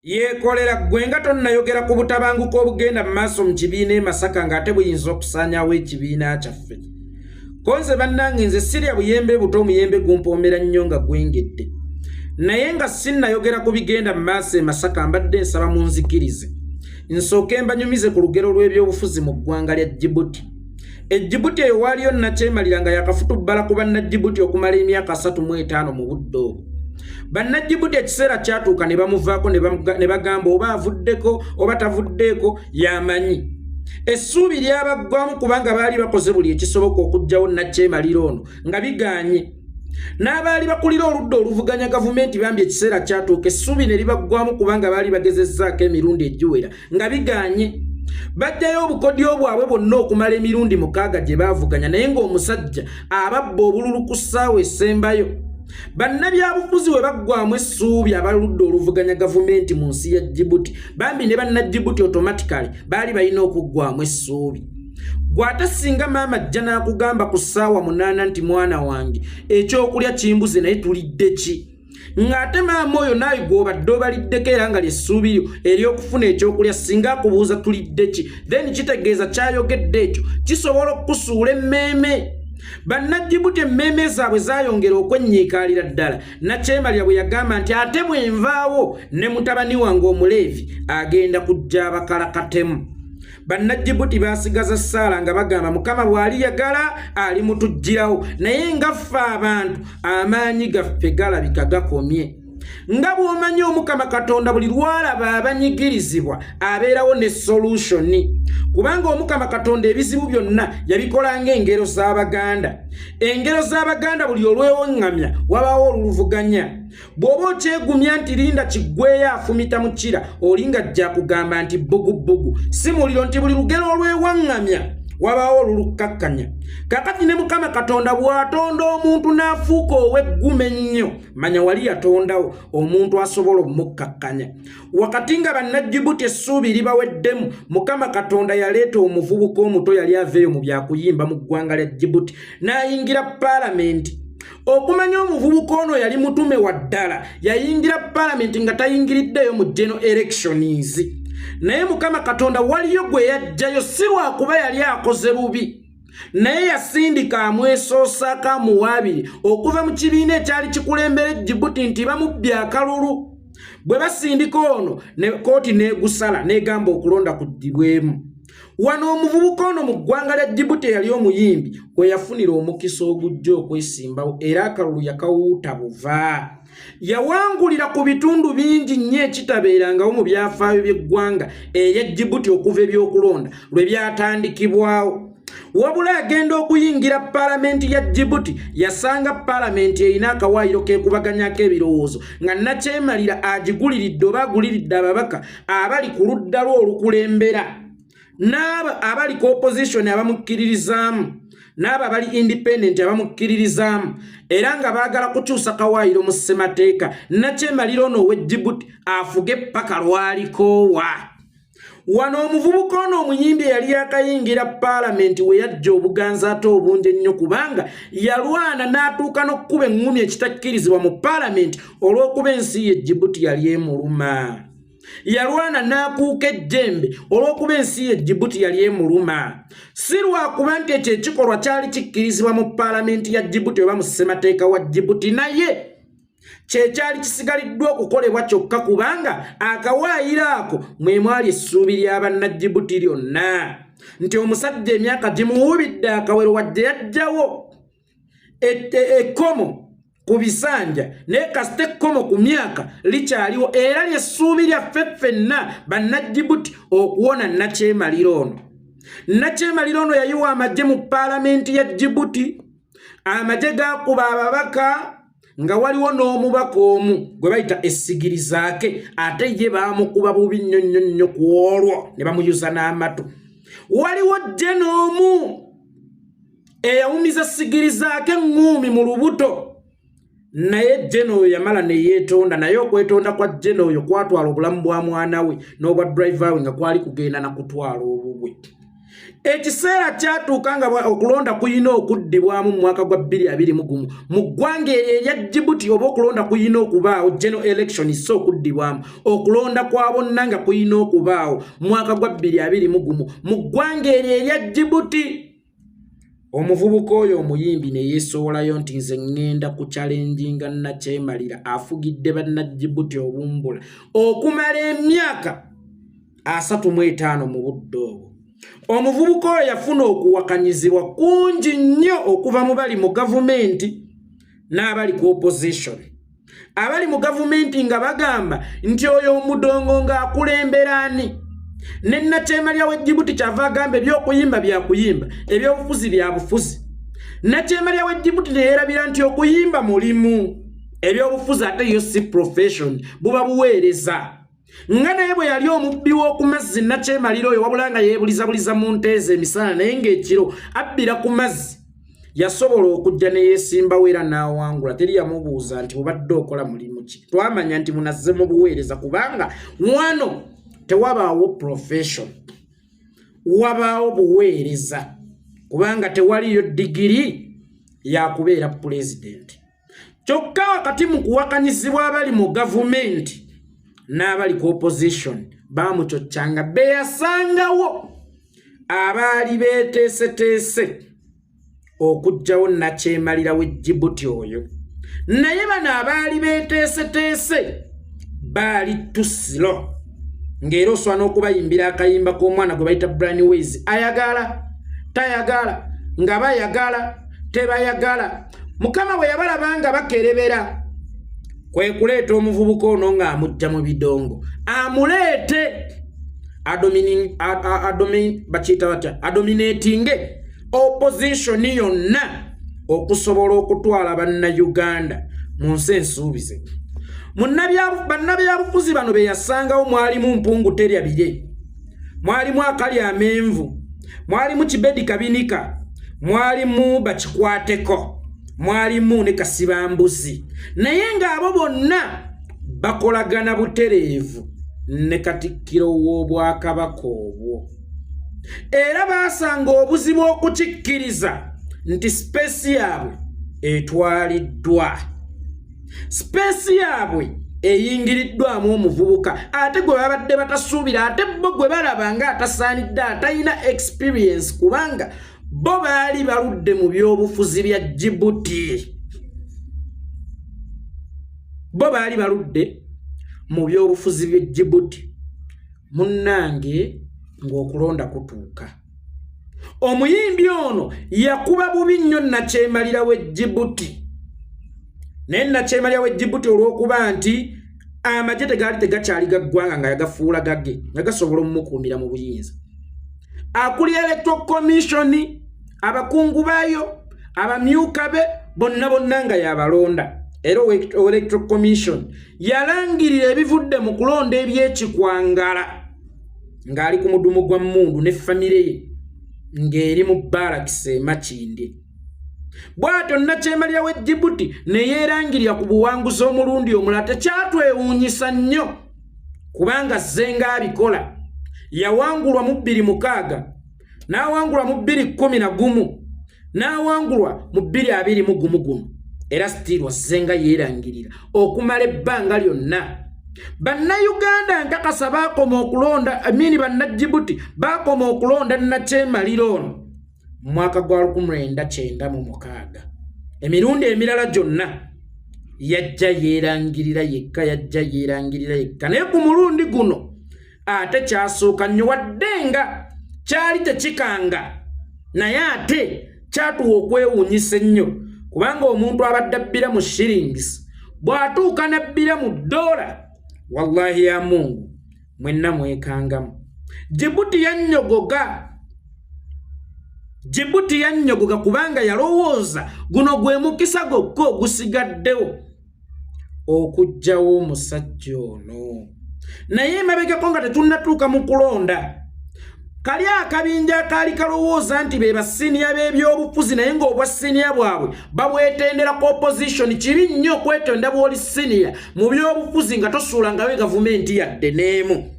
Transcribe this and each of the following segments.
yekolera gwenga tonnayogera ku butabanguko obugenda mu maaso mu kibiina Masaka ng'ate buyinza okusaanyaawo ekibiina kyaffe. Konze bannange nze sirya buyembe buto omuyembe gumpoomera nnyo nga gwengedde. Naye nga sinnayogera ku bigenda mu maaso Masaka mbadde nsaba munzikirize. Nsooke mbanyumize ku lugero lw'ebyobufuzi mu ggwanga lya Djibouti. Djibouti eyo waaliyo Nnakyemalira nga yakafutubbala ku bannadjibouti okumala emyaka 35 mu budde obwo. Bannadjibouti ekiseera kyatuuka ne bamuvaako ne bagamba oba avuddeko oba tavuddeeko yamanyi. Essuubi lyabaggwamu kubanga baali bakoze buli ekisoboka okuggyawo Nnakyemalira ono nga biganye. N'abaali bakulira oludda oluvuganya gavumenti bambi ekiseera kyatuuka essuubi ne libaggwamu kubanga baali bagezezzaako emirundi egiwera nga biganye. Bajjayo obukodyo bwabwe bonna okumala emirundi 6 gye baavuganya naye ng'omusajja ababba obululu ku ssaawa esembayo. Bannabyabufuzi we baggwamu essuubi abaludde oluvuganya gavumenti mu nsi ya Djibouti bambi ne bannadjibouti automatically baali balina okuggwamu essuubi. Gw'ate singa maama ajja n'akugamba ku ssaawa 8 nti mwana wange ekyokulya kimbuze naye tulidde ki? Ng'ate maama oyo naawe gw'obadde obaliddeko era nga lyessuubi lyo ery'okufuna ekyokulya singa akubuuza tulidde ki, then kitegeeza kyayogedde ekyo kisobola okukusuula emmeeme. Bannadjibouti emmeeme zaabwe zaayongera okwenyiikaalira ddala. Nnakyemalira bwe yagamba nti ate bwe nvaawo ne mutabani wange Omuleevi agenda kujja abakalakatemu. Bannadjibouti baasigaza ssaala nga bagamba Mukama bw'ali yagala ali mutuggyirawo naye nga ffe abantu amaanyi gaffe galabika gakomye. Nga bw'omanyi Omukama Katonda buli lwalaba abanyigirizibwa abeerawo ne solution. Kubanga Omukama Katonda ebizibu byonna yabikola ng'engero z'Abaganda. Engero z'Abaganda buli olwewoŋŋamya wabaawo oluvuganya. Bw'oba okyegumya nti linda kiggweyo afumita mu kira olinga ajja kugamba nti bbugubugu. Si muliro nti buli lugero olwewaŋŋamya wabaawo olulukkakkanya. Kakati ne Mukama Katonda bw'atonda omuntu n'afuuka ow'eggume ennyo manya wali yatondawo omuntu asobola omukkakkanya. Wakati nga bannadjibouti essuubi libaweddemu Mukama Katonda yaleeta omuvubuka omuto yali aveeyo mu byakuyimba mu ggwanga lya Djibouti n'ayingira paalamenti. Okumanya omuvubuka ono yali mutume wa ddala yayingira paalamenti nga tayingiriddeyo mu general elections. Naye Mukama Katonda waliyo gwe yajjayo si lwakuba yali akoze bubi. Naye yasindika amwesoosaako amuwaabiri okuva mu kibiina ekyali kikulembera Djibouti nti bamubbye akalulu. Bwe basindika ono ne kooti n'egusala n'egamba okulonda kuddibwemu. Wano omuvubuka ono mu ggwanga lya Djibouti yali omuyimbi kwe yafunira omukisa ogujja okwesimbawo era akalulu yakawuuta buva. Yawangulira ku bitundu bingi nnyo ekitabeerangawo mu byafaayo by'eggwanga erya Djibouti okuva ebyokulonda lwe byatandikibwawo. Wabula yagenda okuyingira paalamenti ya Djibouti yasanga paalamenti erina akawaayiro keekubaganyako ebirowoozo nga Nnakyemalira agiguliridde oba aguliridde ababaka abali ku ludda lwe olukulembera n'abo abali ku opposition abamukkiririzaamu n'abo abali independent abamukkiririzaamu era nga baagala kukyusa kawaayiro mu ssemateeka. Nnakyemalira ono ow'e Djibouti afuge paka lwalikoowa. Wano omuvubuka ono omuyimbi yali yakayingira paalamenti we yajja obuganza ate obungi ennyo kubanga yalwana n'atuuka n'okkuba eŋŋumi ekitakkirizibwa mu paalamenti olw'okuba ensi ye Djibouti yali emuluma. Yalwana n'akuuka ejjembe olw'okuba ensi ye Djibouti yali emuluma. Si lwakuba nti ekyo ekikolwa kyali kikkirizibwa mu paalamenti ya Djibouti oba mu ssemateeka wa Djibouti naye kyekyali kisigaliddwa okukolebwa kyokka kubanga akawaayiro ako mwe mwali essuubi ly'abannadjibouti lyonna nti omusajja emyaka gimuwubidde akawero wadde yajjawo ekkomo ku bisanja naye kasita ekkomo ku myaka likyaliwo era lyessuubi lyaffe ffenna bannadjibouti okuwona Nnakyemalira ono. Nnakyemalira ono yayiwa amagye mu paalamenti ya Djibouti. Amagye gaakuba ababaka nga waliwo n'omubaka omu gwe bayita essigirizaake ate ye baamukuba bubi nnyo nnyo nnyo ku olwo ne bamuyuza n'amatu. Waliwo jjeno omu eyawumiza sigirizaake eŋŋuumi mu lubuto naye jjeno oyo yamala ne yeetonda naye okwetonda kwa jjeno oyo kwatwala obulamu bwa mwana we n'obwa driver we nga kwali kugenda na kutwala obubwe. ekiseera kyatuuka nga okulonda kuyina okuddibwamu mu mwaka gwa 2021 mu ggwanga erya Djibouti oba okulonda kuyina okubaawo general election so okuddibwamu okulonda kwa bonna nga kuyina okubaawo mu mwaka gwa 2021 mu ggwanga erya Djibouti. Omuvubuka oyo omuyimbi ne yeesowolayo nti nze ŋŋenda ku challenginga Nakyemalira afugidde banna Djibouti obumbula okumala emyaka 35 mu budde obwo. Omuvubuka oyo yafuna okuwakanyizibwa kungi nnyo okuva mu bali mu gavumenti n'abali ku opposition. Abali mu gavumenti nga bagamba nti oyo omudongo ng'akulembera ani. Ne Nakyemalira we Djibouti kyava agamba ebyokuyimba byakuyimba, ebyobufuzi bya bufuzi. Nakyemalira we Djibouti ne yeerabira nti okuyimba mulimu, ebyobufuzi ate yo si profession, buba buweereza. Nga naye bwe yali omubbi w'oku mazzi Nakyemalira oyo wabula nga yeebulizabuliza mu nteeza emisana naye ng'ekiro abbira ku mazzi yasobola okujja ne yeesimbawo era n'awangula. Teri yamubuuza nti obadde okola mulimu ki. Twamanya nti munazze mu buweereza kubanga wano tewabaawo profession, wabaawo buweereza kubanga tewaliyo digiri ya kubeera president. Kyokka wakati mu kuwakanyizibwa abali mu gavumenti n'abali ku opposition baamucoccanga beyasangawo abaali beeteeseteese okuggyawo Nakyemalira we Djibouti oyo. Naye bano abaali beeteeseteese baali tusilo ng'era oswana okubayimbira akayimba k'omwana gwe bayita Brainways ayagala tayagala nga bayagala tebayagala. Mukama bwe yabalaba nga bakerebera kwe kuleeta omuvubuka ono ng'amujja mu bidongo amuleete adominatinge opposition yonna okusobola okutwala bannayuganda mu nsi ensuubize. Bannabyabufuzi bano be yasangawo mwalimu Mpuuga terya bire, mwalimu akali amenvu, mwalimu Kibedi Kabinika, mwalimu Bakikwateko, mwalimu ne Kasibambuzi. Naye ng'abo bonna bakolagana butereevu ne Katikkiro w'Obwakabaka obwo. Era baasanga obuzibu okukikkiriza nti space yaabwe etwaliddwa. Space yaabwe eyingiriddwamu omuvubuka ate gwe babadde batasuubira, ate bo gwe balaba nga atasaanidde atalina experience kubanga bo baali baludde mu by'obufuzi bya Djibouti. Bo baali baludde mu by'obufuzi bya Djibouti. Munnange ng'okulonda kutuuka. Omuyimbi ono yakuba bubi nnyo Nakyemalira we Djibouti. Naye Nakyemalira we Djibouti olw'okuba nti amagye tegaali tegakyali gaggwanga nga yagafuula gage nga gasobola omumukuumira mu buyinza. Akuli Electoral Commission, abakungu baayo, abamyuka be, bonna nga yabalonda. Era Electoral Commission yalangirira ebivudde mu kulonda ebyekikwangala ng'ali ku mudumu gwa Mmundu ne famire ye ng'eri mu Barracks e Makindye. Bw'atyo Nakyemalira we Djibouti ne yeerangirira ku buwanguzi omulundi omulala. Tekyatwewuunyisa nnyo kubanga zzenga abikola. Yawangulwa mu 2006, n'awangulwa mu 2011, n'awangulwa mu 2021 era still zzenga yeerangirira okumala ebbanga lyonna. Bannayuganda nkakasa baakoma okulonda banna Djibouti baakoma okulonda Nakyemalira ono mu mwaka gwa 1996. Emirundi emirala gyonna yajja yeerangirira yekka. Naye ku mulundi guno ate kyasooka nnyo wadde nga kyali tekikanga naye ate kyatuwa okwewuunyisa ennyo kubanga omuntu abadde abbira mu shillings bw'atuuka n'abbira mu dola wallahi ya Mungu mwenna mwekangamu. Djibouti yannyogoga kubanga yalowooza guno gwe mukisa gokka ogusigaddewo okuggyawo omusajja ono. Naye emabegako nga tetunnatuuka mu kulonda, kali akabinja akaali kalowooza nti be basiniya b'ebyobufuzi naye ng'obwa siniya bwabwe babwetendera ku opposition. Kibi nnyo okwetenda bw'oli siniya mu byobufuzi nga tosuulangawo gavumenti yadde n'emu.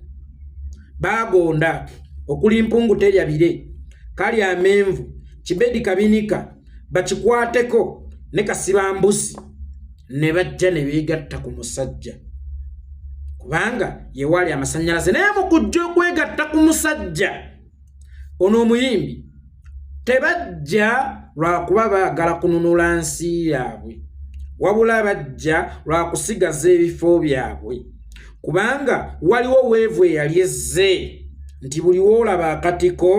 Baagonda okuli Mpuuga terya bire, kali amenvu Kibedi Kabinika bakikwateko ne Kasibambuzi ne bajja ne beegatta ku musajja kubanga ye wali amasanyalaze naye mu kujja okwegatta ku musajja ono omuyimbi tebajja lwakuba baagala kununula nsi yaabwe wabula bajja lwakusigaza ebifo byabwe kubanga waliwo weevu eyali ezze nti buli woolaba akatiko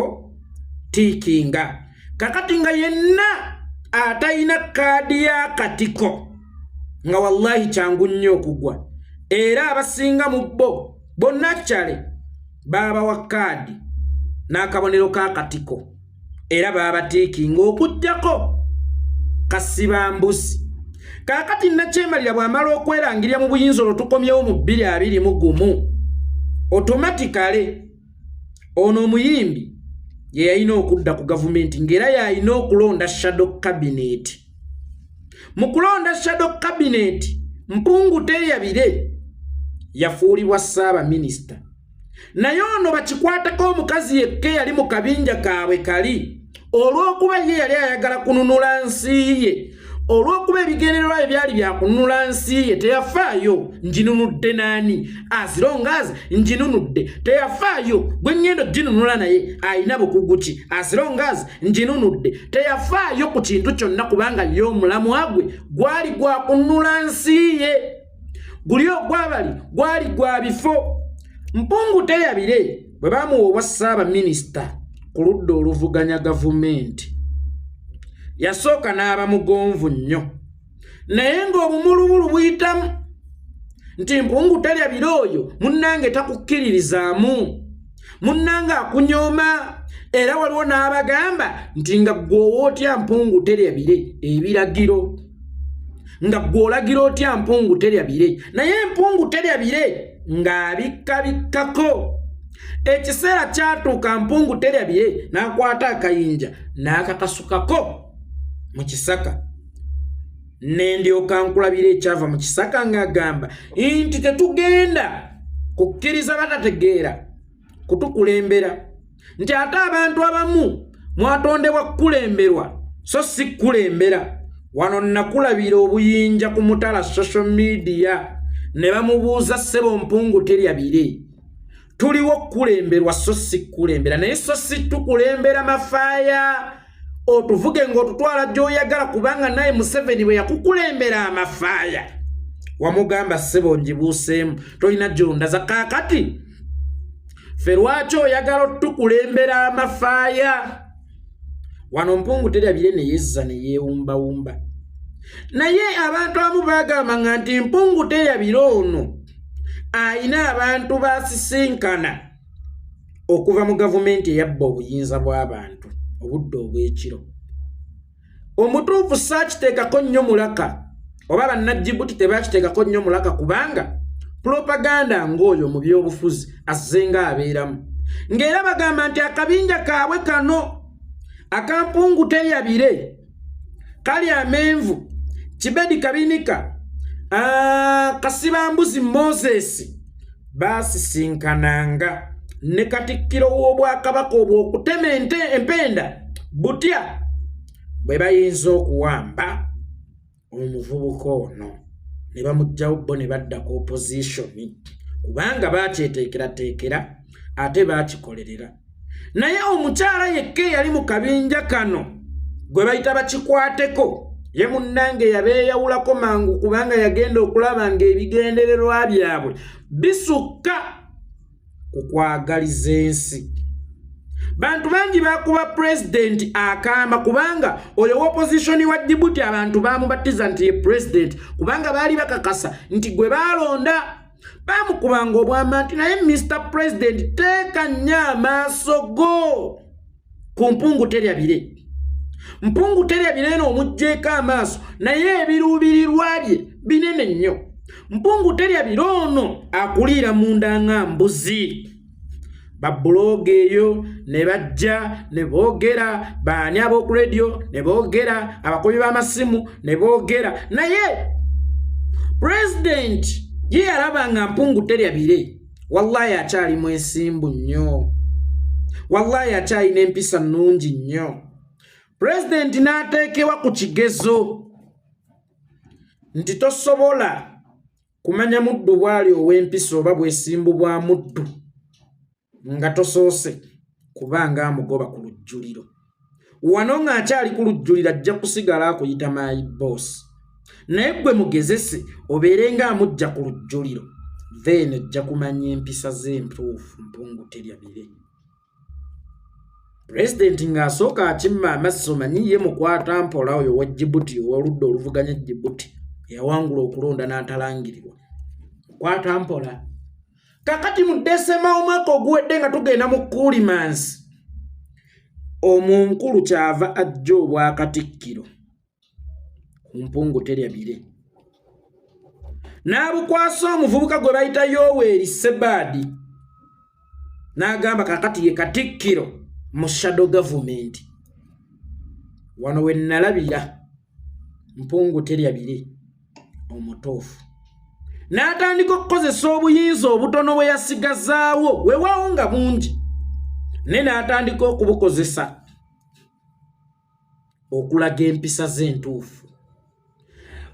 tiikinga kakati nga yenna atayina kaadi y'akatiko nga wallahi kyangu nnyo okugwa era abasinga mu bo bonna kyale baabawa kaadi n'akabonero k'akatiko era baabatiikinga okujjako Kasibambuzi kakati nakyemalira bw'amala okwerangirira mu buyinza olwo tukomyewo mu 2021 automatically ono omuyimbi ye yalina okudda ku gavumenti ng'era yalina okulonda shadow cabinet mu kulonda shadow cabinet Mpuuga teyabire yafuulibwa Ssaabaminisita naye ono bakikwatako omukazi yekka yali mu kabinja kaabwe kali olw'okuba ye yali ayagala kununula nsi ye olw'okuba ebigendererwa ebyali byakununula nsi ye teyafaayo njinunudde naani asirongazi njinunudde teyafaayo gwe ngendo ginunula naye ayina bukugu ki asirongazi njinunudde teyafaayo ku kintu kyonna kubanga ye omulamwa gwe gwali gwa kununula nsi ye guli ogwabali gwali gwa bifo Mpuuga teyabire bwe bamuwa Ssaabaminisita ku ludda oluvuganya gavumenti yasooka n'aba mugonvu nnyo naye ng'obumulubulu buyitamu nti Mpuuga teyabire oyo munnange takukkiririzaamu munnange akunyooma era waliwo n'abagamba nti nga ggwe otya Mpuuga teyabire ebiragiro nga ggwe olagira otya Mpuuga teyabire naye Mpuuga teyabire ng'abikkabikkako ekiseera kyatuuka Mpuuga teyabire n'akwata akayinja n'akakasukako mu kisaka nendyoka nkulabira ekyava mu kisaka ng'agamba nti tetugenda kukkiriza batategeera kutukulembera nti ate abantu abamu mwatondebwa kukulemberwa so si kulembera wano nakulabira obuyinja ku mutala social media ne bamubuuza ssebo Mpuuga teyabire tuliwo kulemberwa so si kulembera naye so si tukulembera mafaaya otuvuge ng'otutwala gy'oyagala kubanga naye Museveni bwe yakukulembera amafaaya wamugamba ssebo njibuuseemu tolina gyondaza kaakati ffe lwaki oyagala otukulembera amafaaya wano Mpuuga teyabire ne yezza ne yeewumbawumba naye abantu abamu baagamba nti Mpuuga teyabire ono ayina abantu basisinkana okuva mu gavumenti eyabba obuyinza bw'abantu obudde obw'ekiro omutuufu saakiteekako nnyo mulaka oba bannajjibuti tebakiteekako nnyo mulaka kubanga propaganda ng'oyo mu byobufuzi azze ng'abeeramu ng'era bagamba nti akabinja kaabwe kano aka Mpuuga teyabire kali amenvu Kibedi Kabinika Kasibambuzi Moses basisinkananga ne Katikkiro w'Obwakabaka obw'okutema empenda butya bwe bayinza okuwamba omuvubuka ono ne bamugjawo bo ne badda ku opposition kubanga bakyeteekerateekera ate bakikolerera naye omukyala yekka yali mu kabinja kano gwe bayita bakikwateko ye munnange yabeeyawulako mangu kubanga yagenda okulaba ng'ebigendererwa byabwe bisukka ku kwagaliza ensi bantu bangi bakuba president akamba kubanga oyo opposition wa Djibouti abantu bamubatiza nti ye president kubanga baali bakakasa nti gwe balonda bamukubanga obwama nti naye Mr. President teeka nnyo amaaso go ku Mpuuga teyabire Mpuuga teyabire eno omugjeeko amaaso naye ebiruubirirwa bye binene nnyo Mpuuga teyabire ono akuliira munda nga mbuzi babulooga eyo ne bajja ne boogera baani ab'oku radio ne boogera abakubi b'amasimu ne boogera naye president ye yalaba nga Mpuuga teyabire wallahi akyali mwesimbu nnyo wallahi akyalina empisa nnungi nnyo. Pulezidenti n'ateekebwa ku kigezo nti tosobola kumanya muddu bwali ow'empisa oba bwesimbu bwa muddu nga tosoose kubanga amugoba ku lujjuliro. Wano ng'akyali ku lujjuliro ajja kusigala akuyita my boss. Naye gwe mugezese obeerenga amujja ku lujjuliro, then ojja kumanya empisa z'entuufu Mpuuga teryabire. Pulezidenti ng'asooka akimma amaaso manyi ye mukwata mpola oyo wa Djibouti ow'oludda oluvuganya Djibouti eyawangula okulonda n'atalangirirwa. Mukwata mpola. Kakati mu Desemba omwaka oguwedde nga tugenda mu Kulimansi, omunkulu kyava ajja obwakatikkiro ku Mpuuga teryabire. N'abukwasa omuvubuka gwe bayita Yoweri Sebadi n'agamba kakati ye katikkiro mu shadow government. Wano we nalabira Mpuuga teryabire omutuufu. N'atandika okukozesa obuyinza obutono bwe yasigazaawo weewaawo nga bungi, ne n'atandika okubukozesa okulaga empisa z'entuufu.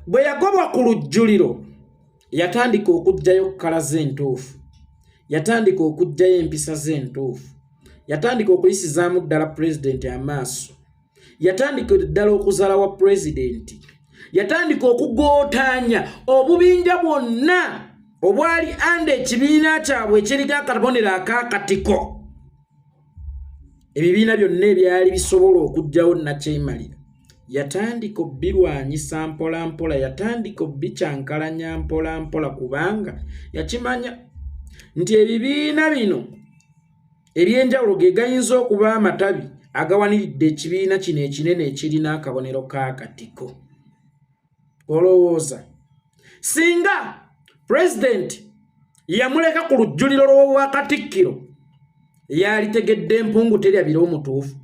Bwe yagobwa ku lujjuliro yatandika okuggyayo kkala z'entuufu, yatandika okuggyayo empisa z'entuufu, yatandika okuyisizaamu ddala pulezidenti amaaso, yatandika ddala okuzaala wa pulezidenti, yatandika okugootaanya obubinja bwonna obwali anda ekibiina kyabwe ekiriko akabonero ak'akatiko. Ebibiina byonna ebyali bisobola okuggyawo nakyemalira yatandika obbirwanyisa mpola mpola, yatandika obbikyankalanya mpola mpola kubanga yakimanya nti ebibiina bino eby'enjawulo ge gayinza okuba amatabi agawaniridde ekibiina kino ekinene ekirina akabonero k'akatiko. Olowooza singa pulezidenti yamuleka ku lujjuliro lw'obwakatikkiro yalitegedde Mpuuga teryabire omutuufu?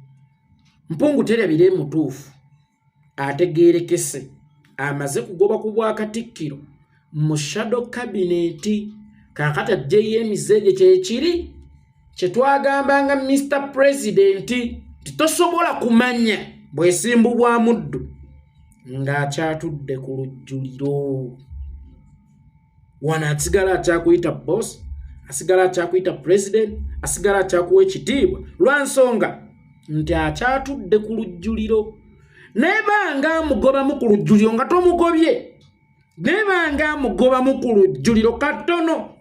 Mpuuga teryabire mutuufu ategeerekese amaze kugoba ku bwakatikkiro mu shadow cabinet. Kaakati ajjeyo emizeege kyekiri kye twagambanga Mr. President nti tosobola kumanya bwesimbu bwa muddu ng'akyatudde ku lujjuliro. Wano asigala akyakuyita boss, asigala akyakuyita president, asigala akyakuwa ekitiibwa lwa nsonga nti akyatudde ku lujjuliro. Nebanga amugobamu ku lujjuliro nga tomugobye, nebanga amugobamu ku lujjuliro katono,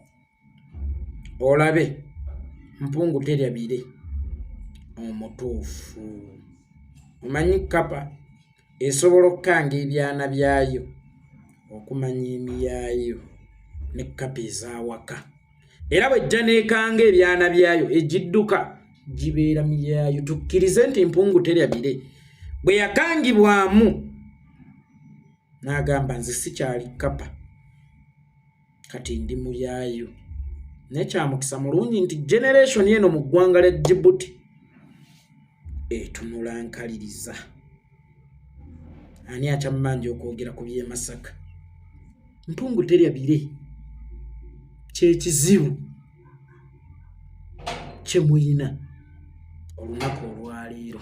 olabe Mpuuga teryabire omutuufu. Omanyi kapa esobola okukanga ebyana byayo okumanya emiyaayo ne kapa ez'awaka, era bw'ejja n'ekanga ebyana byayo egidduka gibeera miyaayo. Tukkirize nti Mpuuga teryabire bwe yakangibwamu n'agamba nze sikyali kapa kati ndi muyaayo. Nekyamukisa mulungi nti generation eno mu ggwanga lya Djibouti etunula nkaliriza. Ani akyamanja okwogera ku by'e Masaka? Mpuuga teryabire kyekizibu kye mulina olunaku olwaleero.